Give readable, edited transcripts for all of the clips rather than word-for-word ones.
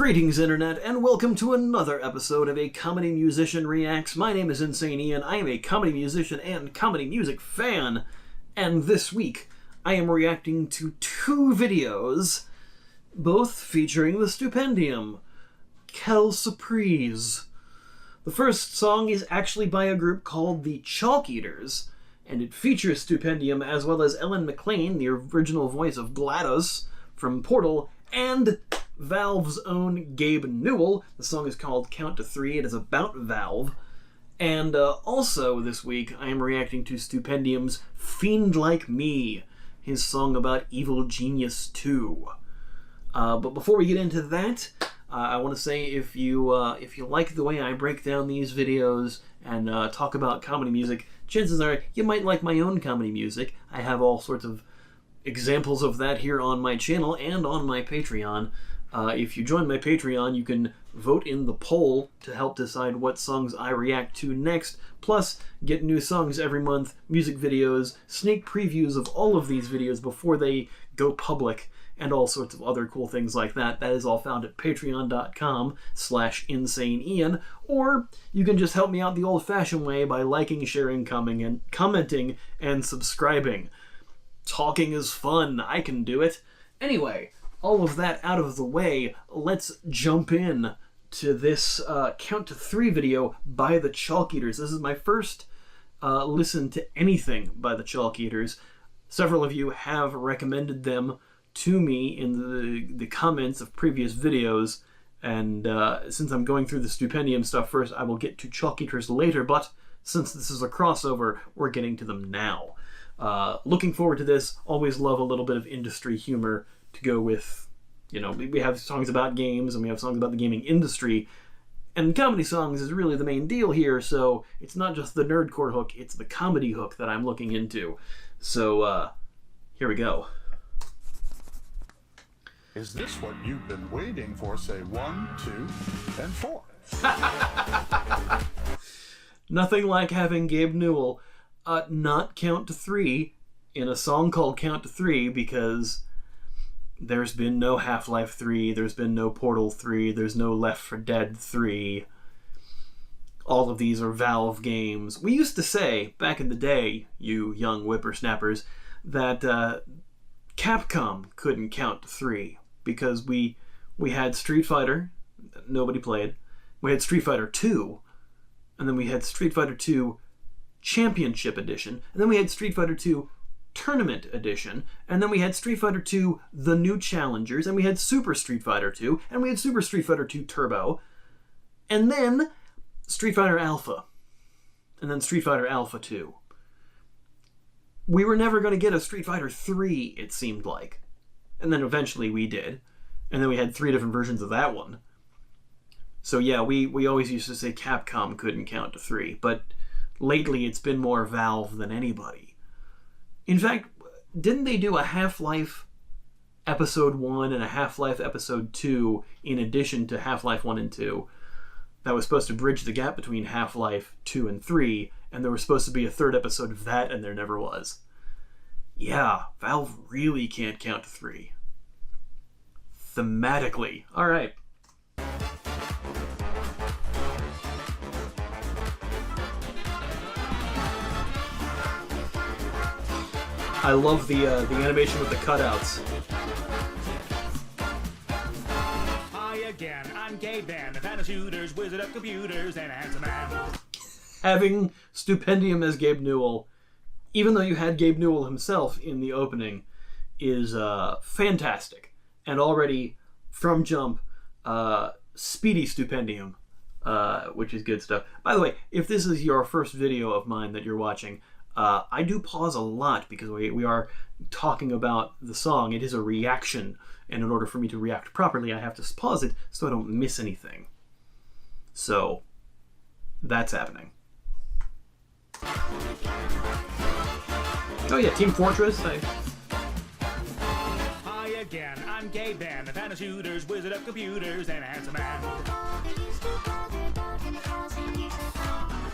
Greetings, Internet, and welcome to another episode of A Comedy Musician Reacts. My name is Insane Ian. I am a comedy musician and comedy music fan, and this week I am reacting to two videos, both featuring the Stupendium. Quelle surprise. The first song is actually by a group called the Chalkeaters, and it features Stupendium as well as Ellen McLean, the original voice of GLaDOS from Portal, and Valve's own Gabe Newell. The song is called Count to Three. It is about Valve. And also this week, I am reacting to Stupendium's Fiend Like Me, his song about Evil Genius 2. But before we get into that, I want to say if you like the way I break down these videos and talk about comedy music, chances are you might like my own comedy music. I have all sorts of examples of that here on my channel and on my Patreon. If you join my Patreon, you can vote in the poll to help decide what songs I react to next, plus get new songs every month, music videos, sneak previews of all of these videos before they go public, and all sorts of other cool things like that. That is all found at patreon.com/insaneian, or you can just help me out the old-fashioned way by liking, sharing, commenting, and subscribing. Talking is fun. I can do it. Anyway, all of that out of the way, let's jump in to this Count to Three video by the Chalkeaters. This is my first listen to anything by the Chalkeaters. Several of you have recommended them to me in the comments of previous videos, and since I'm going through the Stupendium stuff first, I will get to Chalkeaters later, but since this is a crossover, we're getting to them now. Looking forward to this. Always love a little bit of industry humor to go with, you know, we have songs about games and we have songs about the gaming industry, and comedy songs is really the main deal here, so it's not just the nerdcore hook, it's the comedy hook that I'm looking into. So, here we go. Is this what you've been waiting for? Say 1, 2, and 4. Nothing like having Gabe Newell not count to three in a song called Count to Three, because there's been no Half-Life 3, there's been no Portal 3, there's no Left 4 Dead 3. All of these are Valve games. We used to say, back in the day, you young whippersnappers, that Capcom couldn't count to three, because we had Street Fighter, that nobody played, we had Street Fighter 2, and then we had Street Fighter 2 Championship Edition, and then we had Street Fighter 2 Tournament Edition, and then we had Street Fighter 2 The New Challengers, and we had Super Street Fighter 2, and we had Super Street Fighter 2 Turbo, and then Street Fighter Alpha, and then Street Fighter Alpha 2. We were never going to get a Street Fighter 3, it seemed like. And then eventually we did. And then we had 3 different versions of that one. So yeah, we always used to say Capcom couldn't count to 3, but lately it's been more Valve than anybody. In fact, didn't they do a Half-Life Episode 1 and a Half-Life Episode 2 in addition to Half-Life 1 and 2? That was supposed to bridge the gap between Half-Life 2 and 3, and there was supposed to be a third episode of that, and there never was. Yeah, Valve really can't count to 3. Thematically. Alright. I love the animation with the cutouts. Hi again, I'm Gabe Dan, a fan of shooters, wizard of computers, and a handsome man. Having Stupendium as Gabe Newell, even though you had Gabe Newell himself in the opening, is fantastic. And already, from jump, speedy Stupendium, which is good stuff. By the way, if this is your first video of mine that you're watching, I do pause a lot because we are talking about the song. It is a reaction, and in order for me to react properly, I have to pause it so I don't miss anything. So, that's happening. Oh yeah, Team Fortress. Hi again, I'm Gabe Dan, a fan of shooters, wizard of computers, and a handsome man.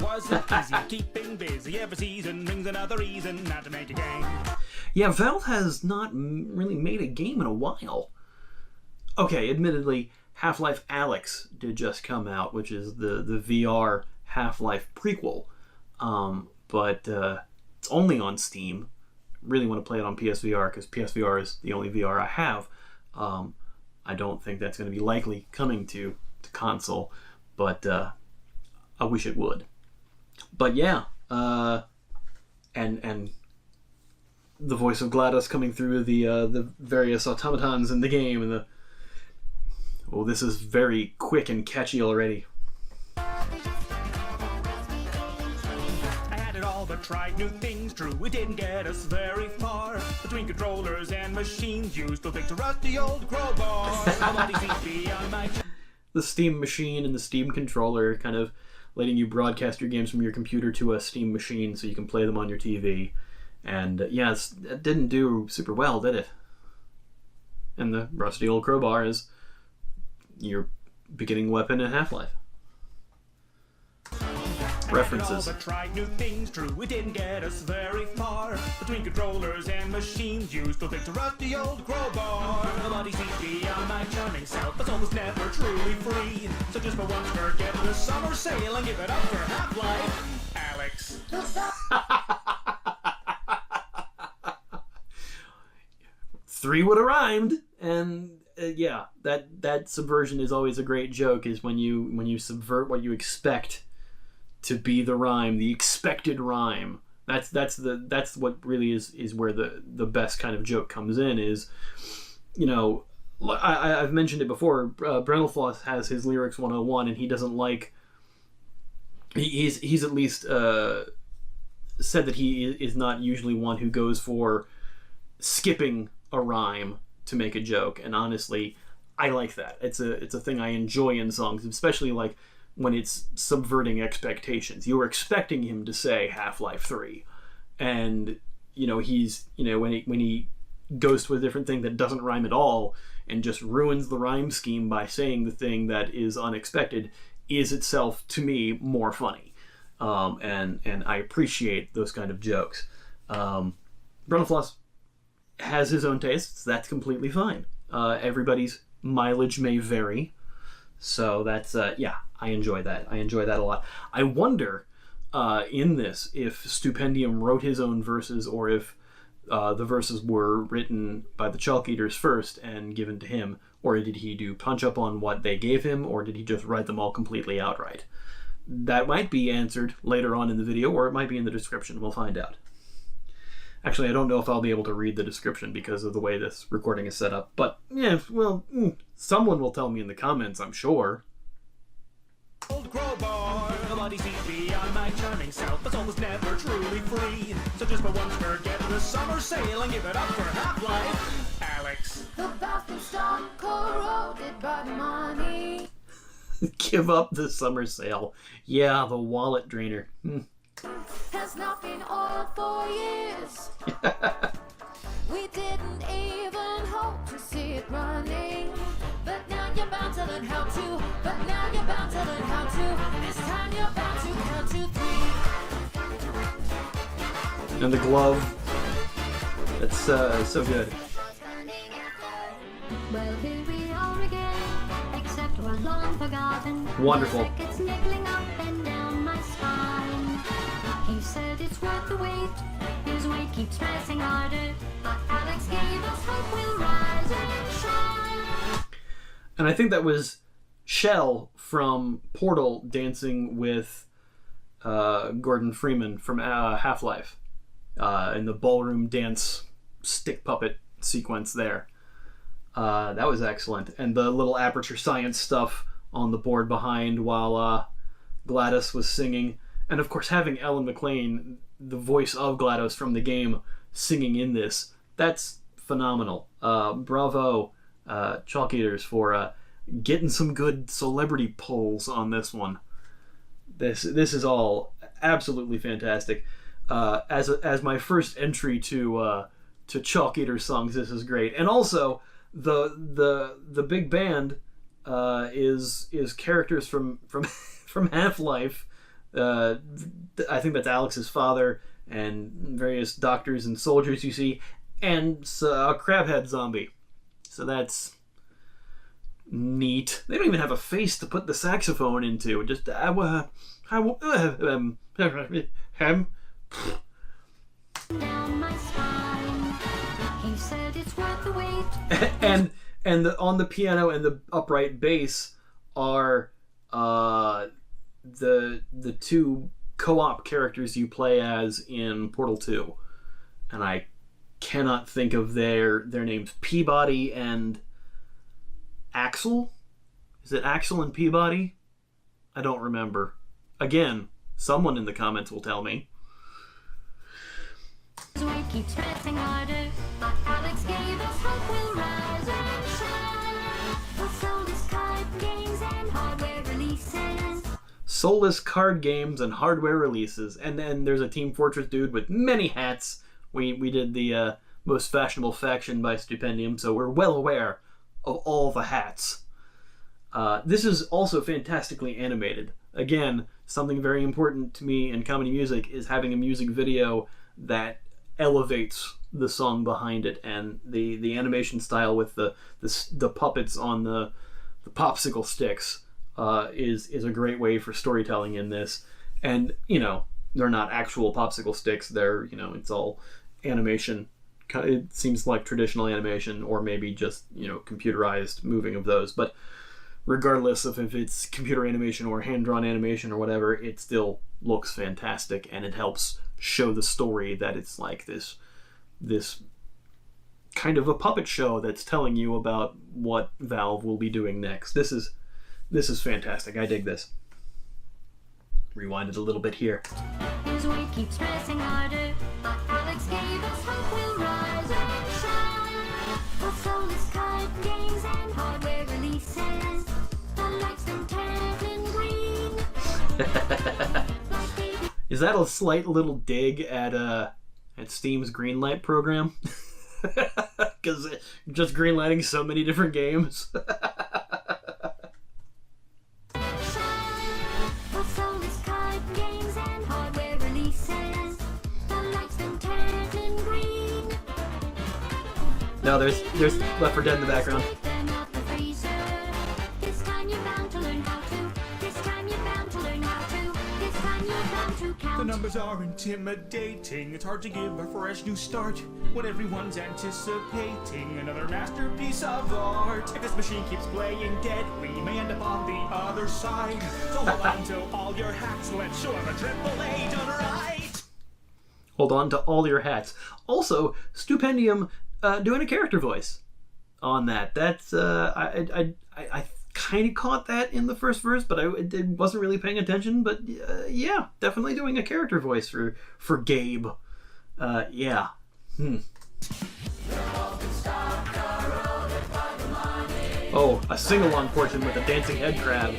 Was it easy keeping busy every season? Brings another reason not to make a game. Yeah, Valve has not really made a game in a while. Okay, admittedly, Half-Life Alyx did just come out, which is the VR Half-Life prequel. But it's only on Steam. Really want to play it on PSVR because PSVR is the only VR I have. I don't think that's going to be likely coming to console, but I wish it would. But yeah, and the voice of GLaDOS coming through the various automatons in the game, and this is very quick and catchy already. But tried new things, true, it didn't get us very far. Between controllers and machines, you still think to rusty old crowbar. The Steam machine and the Steam controller kind of letting you broadcast your games from your computer to a Steam machine so you can play them on your TV. And it didn't do super well, did it? And the rusty old crowbar is your beginning weapon in Half-Life. References. But tried new things, true, it didn't get us very far. Between controllers and machines, you still think to rusty old crowbar. Nobody sees beyond my charming self, but soul was never truly free. So just for once, forget the summer sale and give it up for Half-Life Alyx. 3 would have rhymed, and that subversion is always a great joke. Is when you subvert what you expect to be the rhyme, the expected rhyme. That's what really is where the best kind of joke comes in. Is, I've mentioned it before. Brentalfloss has his lyrics 101, and he doesn't like. He's at least said that he is not usually one who goes for skipping a rhyme to make a joke. And honestly, I like that. It's a thing I enjoy in songs, especially like when it's subverting expectations. You were expecting him to say Half-Life 3, and he's when he goes to a different thing that doesn't rhyme at all and just ruins the rhyme scheme by saying the thing that is unexpected is itself, to me, more funny. And I appreciate those kind of jokes. Brentalfloss has his own tastes. That's completely fine. Everybody's mileage may vary. So that's, I enjoy that. I enjoy that a lot. I wonder in this if Stupendium wrote his own verses, or if the verses were written by the Chalkeaters first and given to him, or did he do punch up on what they gave him, or did he just write them all completely outright? That might be answered later on in the video, or it might be in the description. We'll find out. Actually, I don't know if I'll be able to read the description because of the way this recording is set up, but someone will tell me in the comments, I'm sure. Old crowbar, nobody sees beyond my charming self, but soul was never truly free. So just for once, forget the summer sale and give it up for Half-Life Alyx. The bathroom stock corroded by money. Give up the summer sale. Yeah, the wallet drainer. Has not been oiled for years. We didn't even hope to see it running. But now you're bound to learn how to. But now you're bound to learn how to. This time you're bound to count to 3. And the glove. That's so good. Well, here we are again. Except we're long forgotten. Wonderful. Music, it's niggling up and down my spine. He said it's worth the wait. His weight keeps pressing harder. But Alyx gave us hope we'll rise and shine. And I think that was Shell from Portal dancing with Gordon Freeman from Half-Life in the ballroom dance stick puppet sequence there. That was excellent. And the little Aperture Science stuff on the board behind while GLaDOS was singing. And of course, having Ellen McLean, the voice of GLaDOS from the game, singing in this, that's phenomenal. Bravo, Chalkeaters, for getting some good celebrity pulls on this one. This is all absolutely fantastic. As my first entry to Chalkeaters songs, this is great. And also, the big band is characters from Half-Life. I think that's Alex's father and various doctors and soldiers you see, and a crabhead zombie. So that's neat. They don't even have a face to put the saxophone into. Just Down my spine. He said it's worth the wait. and on the piano and the upright bass are the two co-op characters you play as in Portal 2, and I cannot think of their names. Peabody and Axel? Is it Axel and Peabody? I don't remember. Again, someone in the comments will tell me. So we keep pressing harder, but Alex gave us hope we'll rise and shine. With soulless card games and hardware releases. Soulless card games and hardware releases. And then there's a Team Fortress dude with many hats. We did the most fashionable faction by Stupendium, so we're well aware of all the hats. This is also fantastically animated. Again, something very important to me in comedy music is having a music video that elevates the song behind it, and the animation style with the puppets on the popsicle sticks is a great way for storytelling in this. And they're not actual popsicle sticks. They're it's all animation. It seems like traditional animation, or maybe just computerized moving of those. But regardless of if it's computer animation or hand-drawn animation or whatever, it still looks fantastic, and it helps show the story that it's like this kind of a puppet show that's telling you about what Valve will be doing next. This is fantastic. I dig this. Rewind it a little bit here. His way keeps pressing harder, but Alex gave us hope we'll rise and shine. With soulless card games and hardware releases, the lights them turn green. Is that a slight little dig at Steam's Greenlight program? Because just greenlighting so many different games. No, there's Left 4 Dead in the background. The numbers are intimidating. It's hard to give a fresh new start when everyone's anticipating another masterpiece of art. If this machine keeps playing dead, we may end up on the other side. So hold on to all your hacks. Let's show them a AAA done right. Hold on to all your hats. Also, Stupendium doing a character voice on that. That's I kind of caught that in the first verse, but I wasn't really paying attention. But yeah, definitely doing a character voice for Gabe. Yeah. Oh, a sing-along portion with a dancing head crab.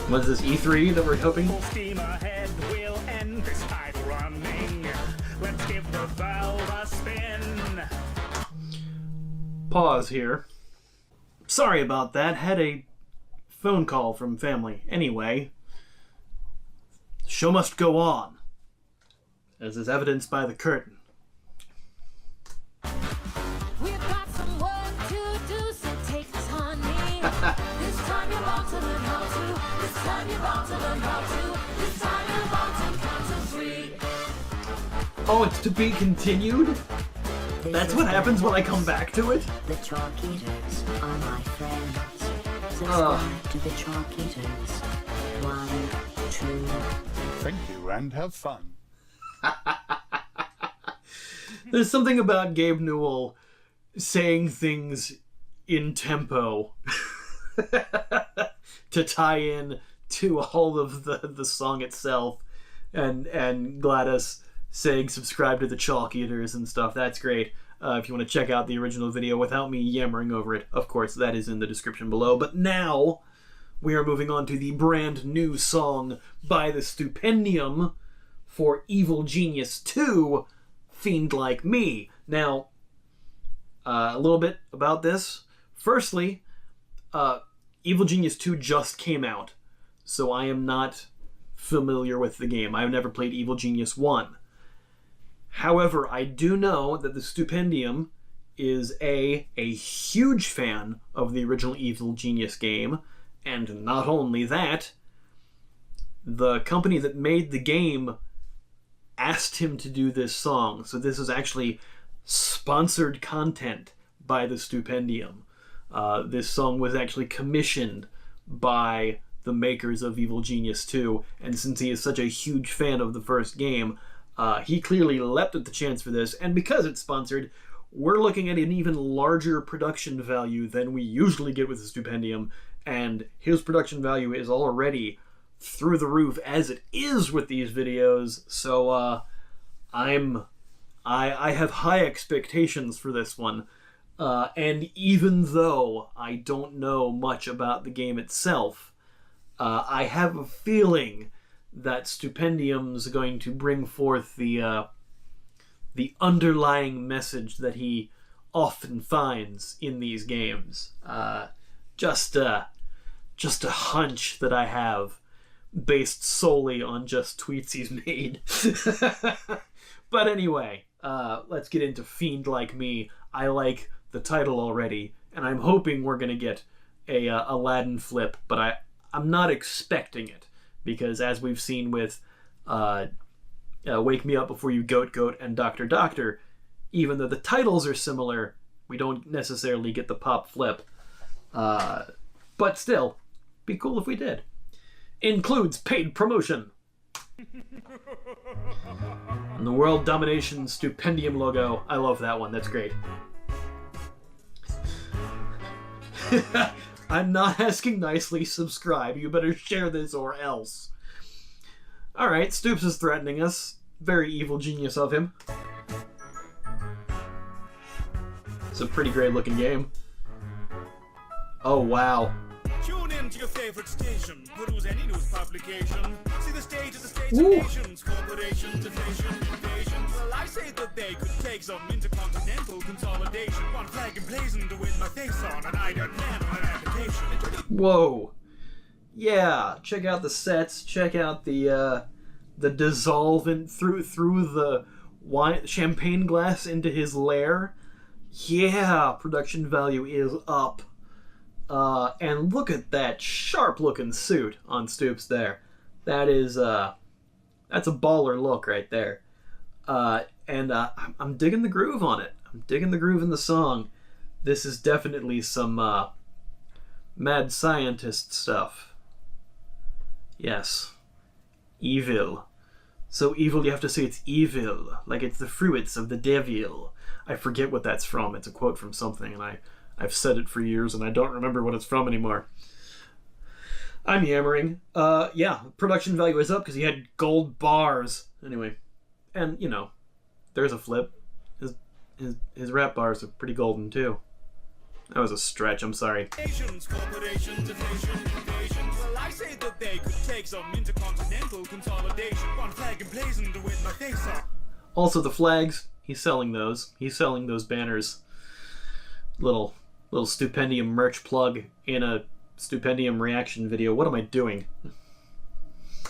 Was this E3 that we're hoping? Full steam ahead, we'll end this idle running. Let's give the valve a spin. Pause here. Sorry about that. Had a phone call from family. Anyway, show must go on, as is evidenced by the curtain. We've got some work to do, so take this, honey. This time you're about to learn how to. This time you're about to learn how to. This time you're about to count to 3. Oh, it's to be continued? That's what happens when I come back to it? The Chalkeaters are my friends. Subscribe to the Chalkeaters. 1, 2. Thank you and have fun. There's something about Gabe Newell saying things in tempo to tie in to all of the song itself, and Gladys saying subscribe to the Chalkeaters and stuff. That's great. If you want to check out the original video without me yammering over it, of course, that is in the description below. But now we are moving on to the brand new song by the Stupendium for Evil Genius 2, Fiend Like Me. Now, a little bit about this. Firstly, Evil Genius 2 just came out, so I am not familiar with the game. I have never played Evil Genius 1. However, I do know that the Stupendium is a huge fan of the original Evil Genius game, and not only that, the company that made the game asked him to do this song. So this is actually sponsored content by the Stupendium. This song was actually commissioned by the makers of Evil Genius 2, and since he is such a huge fan of the first game, he clearly leapt at the chance for this, and because it's sponsored, we're looking at an even larger production value than we usually get with the Stupendium, and his production value is already through the roof as it is with these videos, so I have high expectations for this one, and even though I don't know much about the game itself, I have a feeling that Stupendium's going to bring forth the underlying message that he often finds in these games. Just a hunch that I have, based solely on just tweets he's made. But anyway, let's get into Fiend Like Me. I like the title already, and I'm hoping we're going to get a Aladdin flip, but I'm not expecting it, because as we've seen with Wake Me Up Before You Goat Goat and Doctor Doctor, even though the titles are similar, we don't necessarily get the pop flip. But still, be cool if we did. Includes paid promotion. And the World Domination Stupendium logo. I love that one. That's great. I'm not asking nicely. Subscribe. You better share this or else. Alright, Stoops is threatening us. Very evil genius of him. It's a pretty great looking game. Oh, wow. Tune in to your favorite station. Peruse any news publication. See the stage of the states of nations, corporations, inflation, invasion. Well, I say that they could take some intercontinental consolidation. One flag emblazoned to win my face on an iron man on an application. Whoa. Yeah, check out the sets. Check out the dissolvent through the wine champagne glass into his lair. Yeah, production value is up. And look at that sharp-looking suit on Stoops there. That is, that's a baller look right there. And I'm digging the groove on it. I'm digging the groove in the song. This is definitely some mad scientist stuff. Yes. Evil. So evil you have to say it's evil, like it's the fruits of the devil. I forget what that's from. It's a quote from something, and I've said it for years, and I don't remember what it's from anymore. I'm yammering. Yeah, production value is up because he had gold bars. Anyway, and, you know, there's a flip. His rap bars are pretty golden, too. That was a stretch, I'm sorry. Nations, corporations, inflation, invasion. Well, I say that they could take some intercontinental consolidation. One flag emblazoned to win my face on. Also, the flags, he's selling those. He's selling those banners. Little Stupendium merch plug in a Stupendium reaction video. What am I doing?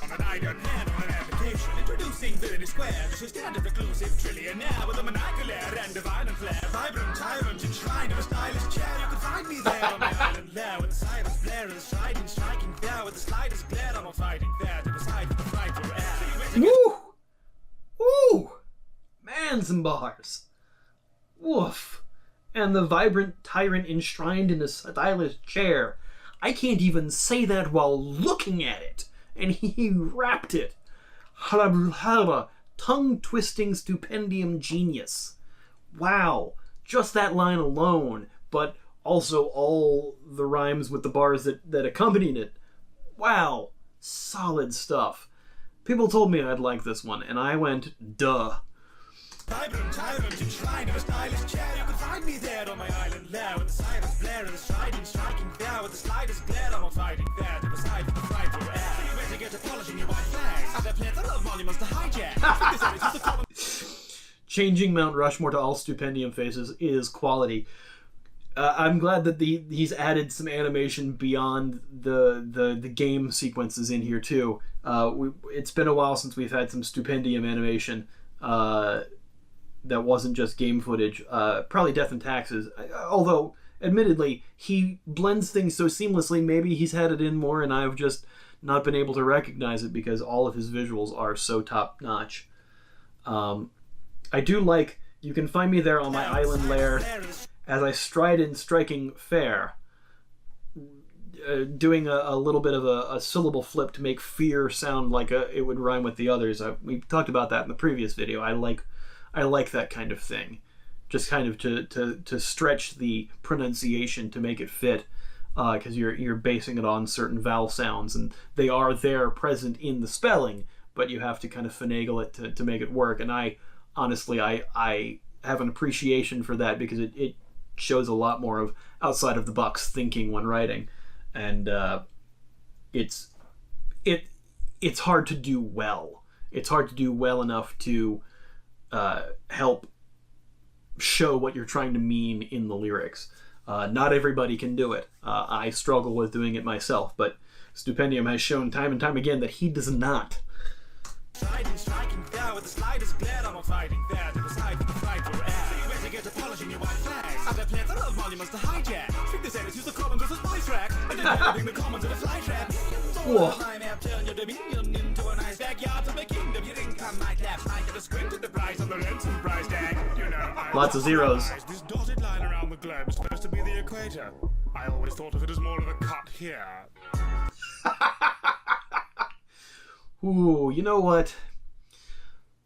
On an iron man on an application, introducing Infinity Square, the standard reclusive trillionaire with a maniacal air and a violent flair, vibrant tyrant enshrined in a stylish chair. You can find me there on my island lair with the sirens blare and the striding striking there with the slightest glare. I'm not fighting there to decide the fighter air. Woo! Woo! Man, some bars. Woof. And the vibrant tyrant enshrined in a stylish chair. I can't even say that while looking at it. And he rapped it. Tongue-twisting Stupendium genius. Wow. Just that line alone, but also all the rhymes with the bars that accompanied it. Wow. Solid stuff. People told me I'd like this one, and I went, duh. Vibrant tyrant enshrined in a stylish chair. You can find me there on my island lair with the sirens blare and the striding striking there with the slightest glare. I'm not fighting there to decide the fighter air. You better get a polishing your white flags. As I plethora of monuments to hijack. Changing Mount Rushmore to all Stupendium faces is quality. I'm glad that he's added some animation beyond the game sequences in here too. It's been a while since we've had some Stupendium animation. that wasn't just game footage. Probably Death and Taxes. Although, admittedly, he blends things so seamlessly, maybe he's had it in more and I've just not been able to recognize it because all of his visuals are so top-notch. I do like, you can find me there on my island lair as I stride in striking fair, doing a little bit of a syllable flip to make fear sound like it would rhyme with the others. We talked about that in the previous video. I like that kind of thing, just kind of to stretch the pronunciation to make it fit, because you're basing it on certain vowel sounds and they are there present in the spelling, but you have to kind of finagle it to make it work. And I honestly have an appreciation for that because it shows a lot more of outside of the box thinking when writing, and it's hard to do well. It's hard to do well enough to help show what you're trying to mean in the lyrics. Not everybody can do it. I struggle with doing it myself, but Stupendium has shown time and time again that he does not. Striking there with the slightest glare, I'm fighting there to the side of the fight we're at. So you better get to polishing your white flags. I've got plans of monuments to hijack. Treat this edit, use the columns as a spice rack. And then editing the commons in a fly trap. So I have turned your dominion into a nice backyard of a kingdom. You think I might laugh, I get a squint at the price of the ransom price tag. You know, Lots of zeros. This dotted line around the globe is supposed to be the equator. I always thought of it as more of a cut here. Ooh, you know what?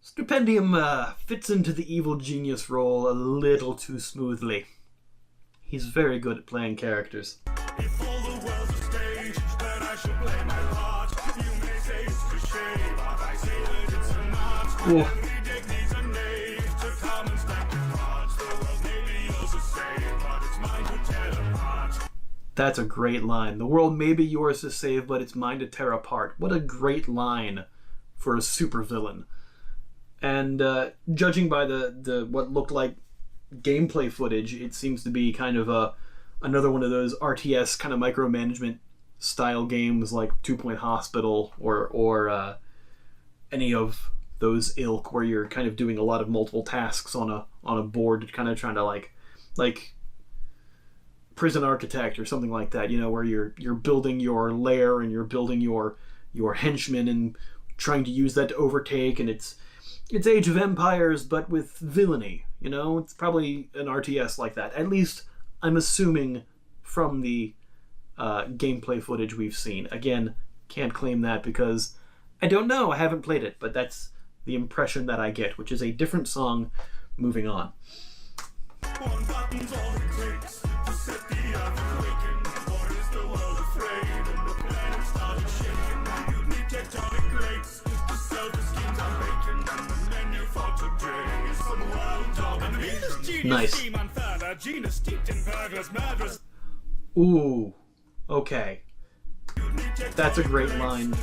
Stupendium fits into the evil genius role a little too smoothly. He's very good at playing characters. If all the world's a stage, then I should play my part. You may say it's cliché, but I say that it's an art. Ooh. Every deck needs a knave to come and stack the cards. The world may be yours to save, but it's mine to tear apart. That's a great line. The world may be yours to save, but it's mine to tear apart. What a great line for a supervillain. And judging by the what looked like gameplay footage, it seems to be kind of another one of those RTS kind of micromanagement style games like 2 Point Hospital or any of those ilk where you're kind of doing a lot of multiple tasks on a board, kind of trying to like Prison Architect or something like that, you know, where you're building your lair and you're building your henchmen and trying to use that to overtake, and it's Age of Empires but with villainy, you know. It's probably an RTS like that. At least I'm assuming from the gameplay footage we've seen. Again, can't claim that because I don't know, I haven't played it, but that's the impression that I get, which is a different song. Moving on. One button's all it takes to set the earth awaken. Or is the world afraid and the planet started shaking? You'd need tectonic plates to sell the skins on bacon. And the menu for today is some world domination. Nice. Scheme on further, genus steeped in burglars, murderers. Ooh, okay. That's a great line.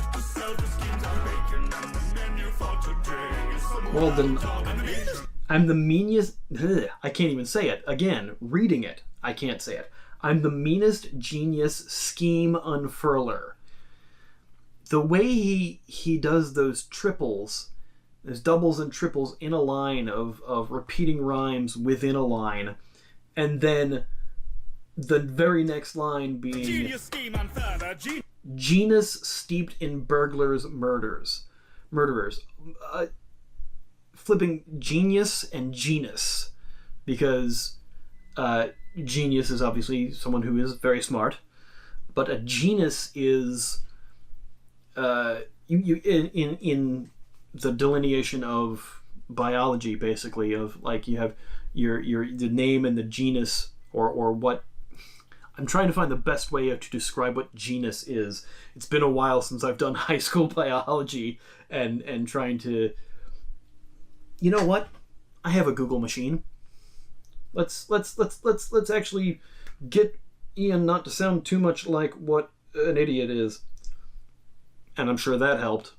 Well then, I'm the meanest... I can't even say it. Again, reading it, I can't say it. I'm the meanest genius scheme unfurler. The way he does those triples, those doubles and triples in a line of repeating rhymes within a line, and then the very next line being Genius scheme on further, genus steeped in burglars, murderers. Flipping genius and genus, because genius is obviously someone who is very smart, but a genus is in the delineation of biology, basically, of like you have your the name and the genus or what. I'm trying to find the best way to describe what genus is. It's been a while since I've done high school biology and trying to. You know what? I have a Google machine. Let's actually get Ian not to sound too much like what an idiot is. And I'm sure that helped.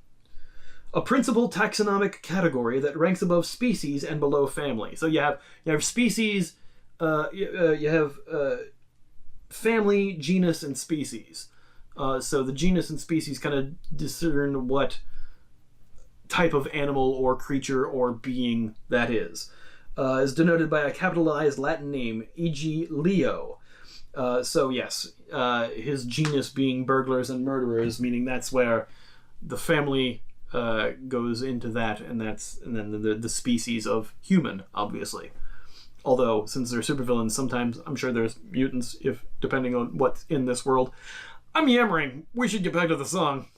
A principal taxonomic category that ranks above species and below family. So you have species, you have family, genus, and species. So the genus and species kind of discern what type of animal or creature or being that is. is denoted by a capitalized Latin name, e.g. Leo. So yes, his genus being burglars and murderers, meaning that's where the family goes into that, and then the species of human, obviously. Although, since they're supervillains, sometimes I'm sure there's mutants, if depending on what's in this world. I'm yammering. We should get back to the song.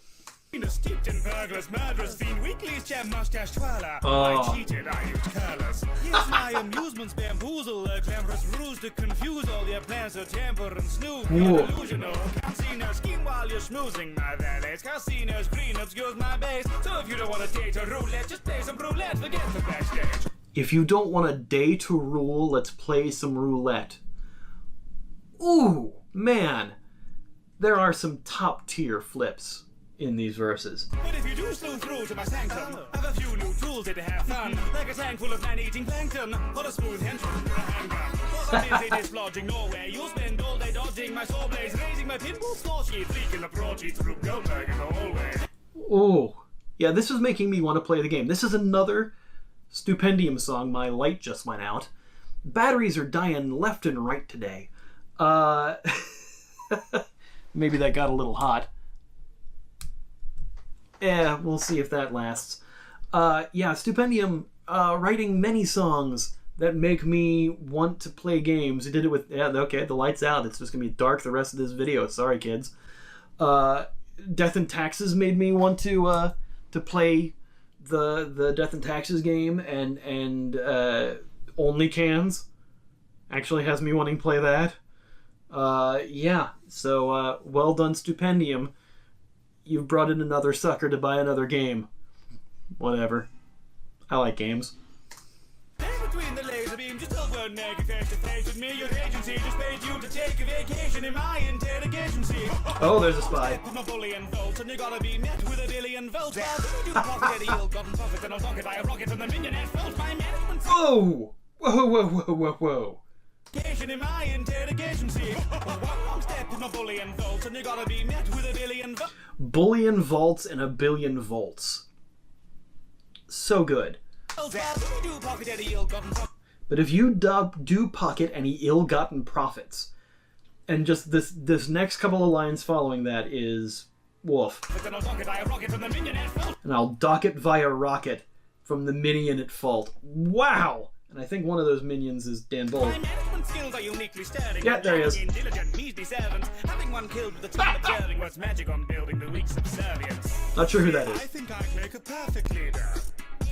Steeped in burglars, murderers, fiend, weeklies, gem, mustache, twirler. Oh. I cheated, I used curlers. Here's my amusements, bamboozle, a glamorous ruse to confuse all your plans to tamper and snoop. Whoa. Delusional casino scheme while you're schmoozing my valets. Casinos, green obscures my base. So if you don't want to date a roulette, just play some roulette, forget the backstage. If you don't want a day to rule, let's play some roulette. Ooh, man. There are some top-tier flips in these verses. But if you do sleuth through to my sanctum, have a few new tools to have fun. Like a tank full of man-eating plankton, or a smooth henchman with a handgun. For the busy dislodging Norway, you'll spend all day dodging my saw blades, raising my pinball score sheets, leaking the broadsheets through Goldberg in the hallway. Ooh. Yeah, this is making me want to play the game. This is another Stupendium song. My light just went out. Batteries are dying left and right today. Maybe that got a little hot. Yeah, we'll see if that lasts. Yeah, Stupendium writing many songs that make me want to play games. He did it with, yeah, okay, the light's out. It's just going to be dark the rest of this video. Sorry, kids. Death and Taxes made me want to play the Death and Taxes game, and Only Cans actually has me wanting to play that. Yeah, so well done, Stupendium. You've brought in another sucker to buy another game. Whatever. I like games. Between the laser beams, you still weren't naked face to face with me. Your agency just paid you to take a vacation in my interrogation seat. Oh, there's a spy. With my bullion volts, and you gotta be met with a billion volts. Well, you pocket any ill-gotten profits, and I'll dock it by a rocket from the millionaire fault. My management. Whoa! Whoa, whoa, whoa, whoa, whoa. In my interrogation seat. One step with my bullion volts, and you gotta be met with a billion volts. Bullion vaults and a billion volts. So good. But if you do pocket any ill-gotten profits, and just this next couple of lines following that is woof. And I'll dock it via rocket from the minion at fault. Wow! And I think one of those minions is Dan Bull. My management skills are uniquely stirring. Yeah, there he is. Diligent, measly servants. Having one killed with a team observing what's magic on building the weak subservience. Not sure who that is. I think I'd make a perfect leader.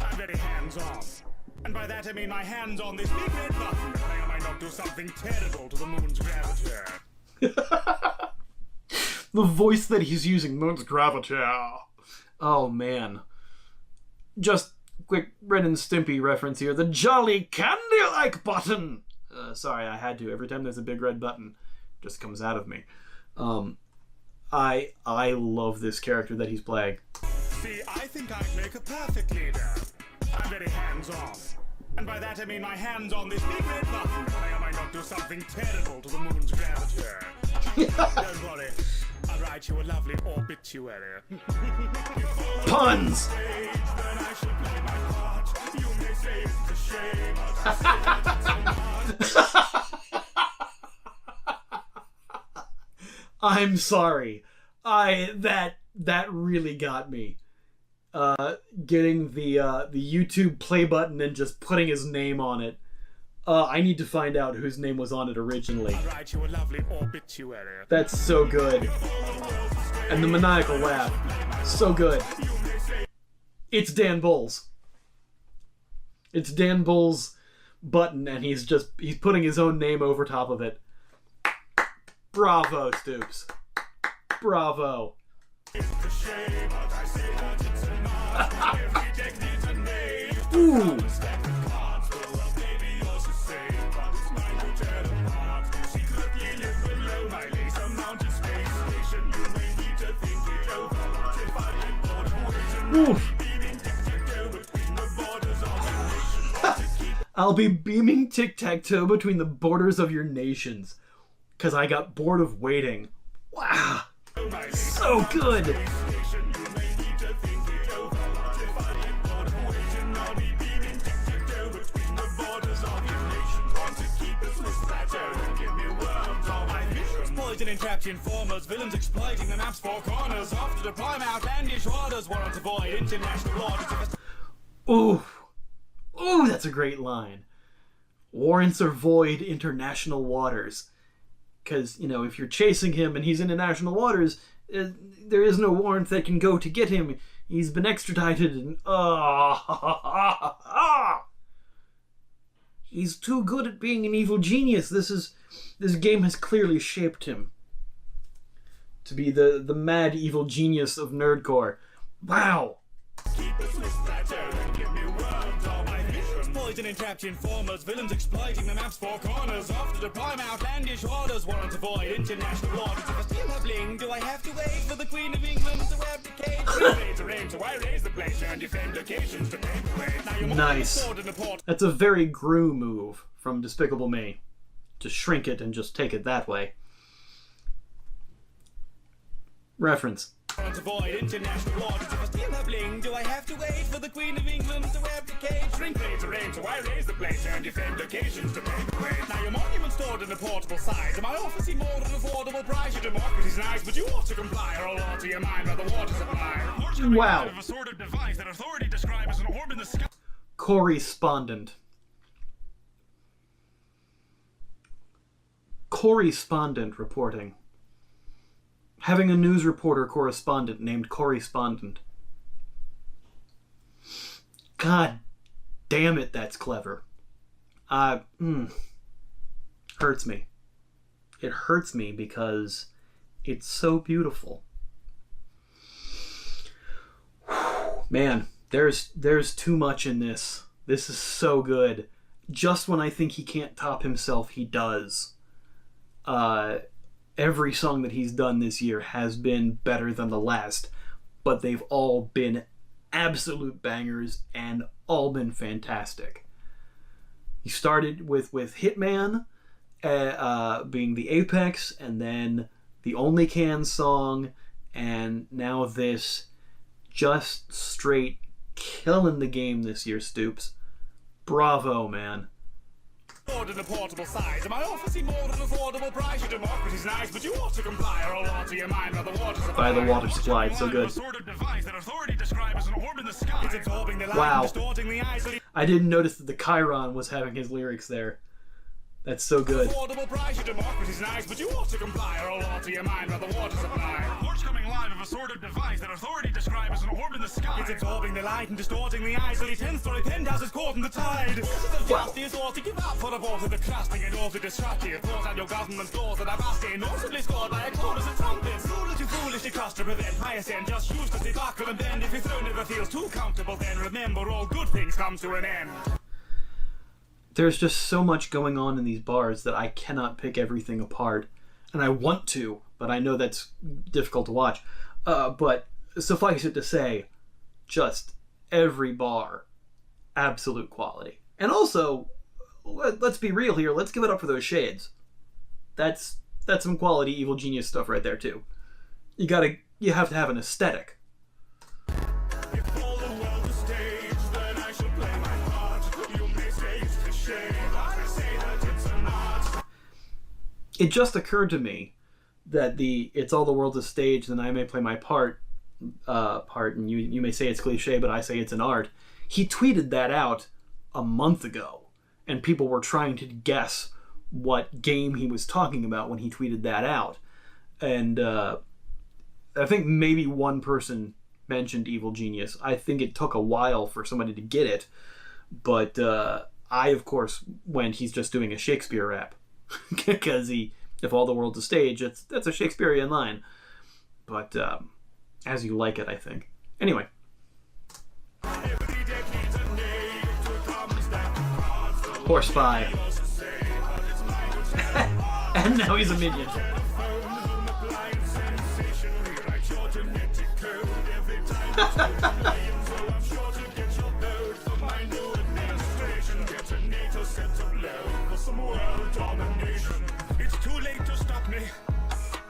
I'm very hands-on. And by that I mean my hands on this big red button. I might not do something terrible to the moon's gravity. The voice that he's using, moon's gravity. Oh, man. Just quick Ren and Stimpy reference here. The jolly candy-like button! Sorry, I had to. Every time there's a big red button, it just comes out of me. I love this character that he's playing. See, I think I'd make a perfect leader. I'm very hands-on. And by that I mean my hands on this big red button. I might not do something terrible to the moon's gravity. Don't worry. I'll write you a lovely obituary. Puns! I'm sorry. That really got me. Getting the YouTube play button and just putting his name on it. I need to find out whose name was on it originally. I'll write you a lovely obituary. That's so good. And the maniacal laugh. So good. It's Dan Bull's. It's Dan Bull's button, and he's putting his own name over top of it. Bravo, Stoops. Bravo. Ooh. Oof. I'll be beaming tic-tac-toe between the borders of your nations, 'cause I got bored of waiting. Wow. So good. Poison entrapped informers, villains exploiting the map's four corners. After the prime outlandish orders, warrant to avoid international laws. Ooh. Ooh, that's a great line. Warrants avoid international waters. Because, you know, if you're chasing him and he's in international waters, there is no warrant that can go to get him. He's been extradited and... He's too good at being an evil genius. This game has clearly shaped him to be the mad evil genius of nerdcore. Wow. Poison entrapped informers, villains exploiting the map's four corners. After the prime outlandish orders, warrant to avoid international laws. If I steal her bling, do I have to wait for the Queen of England to abdicate? To aim, so I raise the place and defend locations to pay the way. Now you're Nice. That's a very Gru move from Despicable Me. To shrink it and just take it that way. Reference. To avoid international laws. If I steal her bling, do I have to wait for the Queen of England to abdicate? Shrink play to aim, so I raise the place and defend locations to pay the way. Now your monument stored in a portable size. Am I offering more than affordable price? Your democracy's nice, but you ought to comply, or I'll alter your mind by the water supply. Wow. Of a sort of device that authority describes as an orb in the sky. Correspondent. Correspondent reporting. Having a news reporter correspondent named Correspondent. God damn it, that's clever. Hurts me. It hurts me because it's so beautiful. Man, there's too much in this. This is so good. Just when I think he can't top himself, he does. Every song that he's done this year has been better than the last, but they've all been absolute bangers and all been fantastic. He started with Hitman being the apex, and then the Only Can song, and now this, just straight killing the game this year, Stoops. Bravo, man. In a portable size. Am I offering more than affordable price? Your democracy's nice, but you ought to comply, or I'll alter your mind by the water supply. By the water supply, it's so good. Wow. I didn't notice that the Chiron was having his lyrics there. That's so good. Affordable price, your democracy's nice, but you ought to comply, or I'll alter your mind by the water supply. Reports coming live of a sort of device that authority describes as an orb in the sky. It's absorbing the light and distorting the eyes. Only 10-story penthouse is caught in the tide. Wow. Justice ought to give up for the vault of the crusting and all to destructive. Force out your government's laws that are busting. Noticeably scored by a chorus of trumpets. Rule that you foolishly trust to prevent highest end. Just use the debacle and bend. If your throne never feels too comfortable, then remember all good things come to an end. There's just so much going on in these bars that I cannot pick everything apart. And I want to, but I know that's difficult to watch. But suffice it to say, just every bar, absolute quality. And also, let's be real here, let's give it up for those shades. That's some quality evil genius stuff right there too. You have to have an aesthetic. It just occurred to me that it's all the world's a stage, then I may play my part, and you may say it's cliche, but I say it's an art. He tweeted that out a month ago, and people were trying to guess what game he was talking about when he tweeted that out. And I think maybe one person mentioned Evil Genius. I think it took a while for somebody to get it, but I, of course, went, he's just doing a Shakespeare rap. Because if all the world's a stage, that's a Shakespearean line. But as you like it, I think. Anyway. Horse spy. And now he's a minion. It's too late to stop me.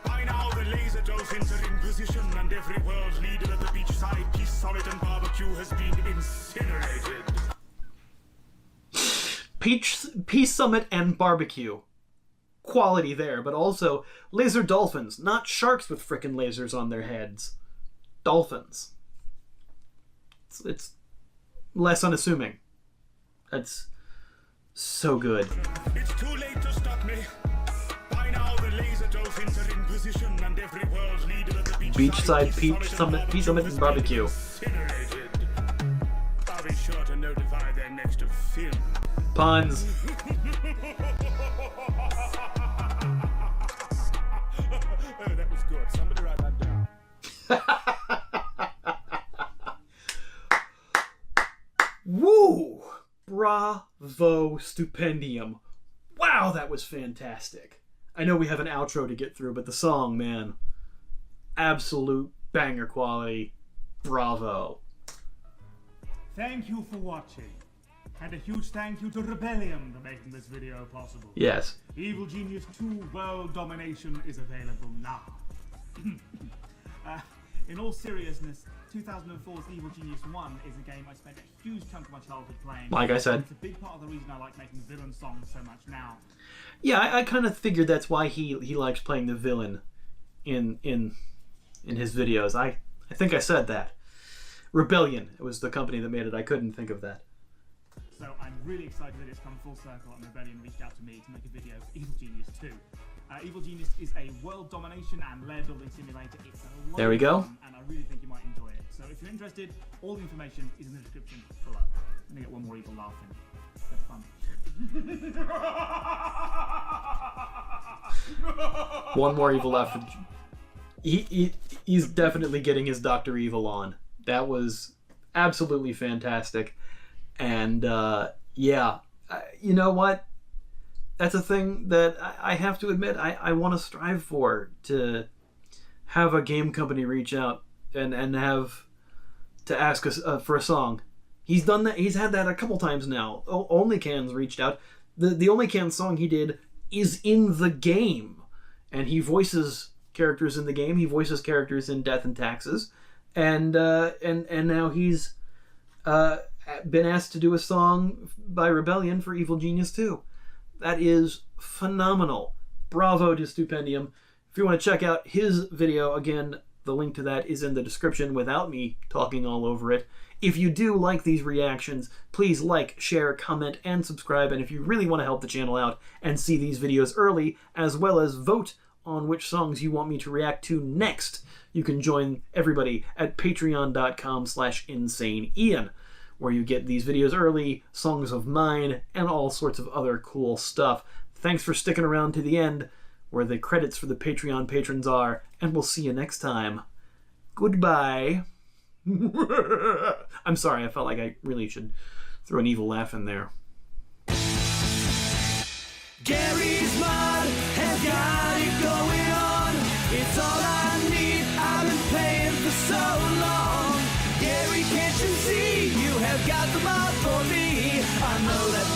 By now the laser dolphins are in position, and every world leader at the beachside Peace Summit and barbecue has been incinerated. Peace Summit and barbecue. quality there, but also laser dolphins, not sharks with frickin' lasers on their heads. Dolphins. It's less unassuming. That's so good. It's too late to stop me. By now the laser dolphins are in position and every world leader at the Beachside Peach Summit and Barbecue. Incinerated. I'll be sure to notify their next of Fiend. Puns. Oh, that was good. Somebody write that down. Woo! Bravo, Stupendium. Wow, that was fantastic. I know we have an outro to get through, but the song, man, absolute banger quality. Bravo. Thank you for watching. And a huge thank you to Rebellion for making this video possible. Yes. Evil Genius 2 World Domination is available now. In all seriousness, 2004's Evil Genius 1 is a game I spent a huge chunk of my childhood playing. Like I said. It's a big part of the reason I like making villain songs so much now. Yeah, I kind of figured that's why he likes playing the villain in his videos. I think I said that. Rebellion, it was the company that made it. I couldn't think of that. So I'm really excited that it's come full circle and Rebellion reached out to me to make a video for Evil Genius 2. Evil Genius is a world domination and lair building simulator. It's a lot There we go. of fun, and I really think you might enjoy it. So if you're interested, all the information is in the description below. I'm gonna get one more evil laugh in. That's fun. One more evil left. He's definitely getting his Dr. Evil on. That was absolutely fantastic. And yeah, you know what? That's a thing that I have to admit I want to strive for, to have a game company reach out and have to ask us for a song. He's done that. He's had that a couple times now. Only Cans reached out. The Only Cans song he did is in the game, and he voices characters in the game. He voices characters in Death and Taxes, and now he's been asked to do a song by Rebellion for Evil Genius 2. That is phenomenal. Bravo to Stupendium. If you want to check out his video, again, the link to that is in the description without me talking all over it. If you do like these reactions, please like, share, comment, and subscribe. And if you really want to help the channel out and see these videos early, as well as vote on which songs you want me to react to next, you can join everybody at patreon.com/insaneian, where you get these videos early, songs of mine, and all sorts of other cool stuff. Thanks for sticking around to the end, where the credits for the Patreon patrons are, and we'll see you next time. Goodbye. I'm sorry, I felt like I really should throw an evil laugh in there. Gary's Mod has got it going on. It's all I need. I've been playing for so long. Gary, can't you see? You have got the mod for me. I know that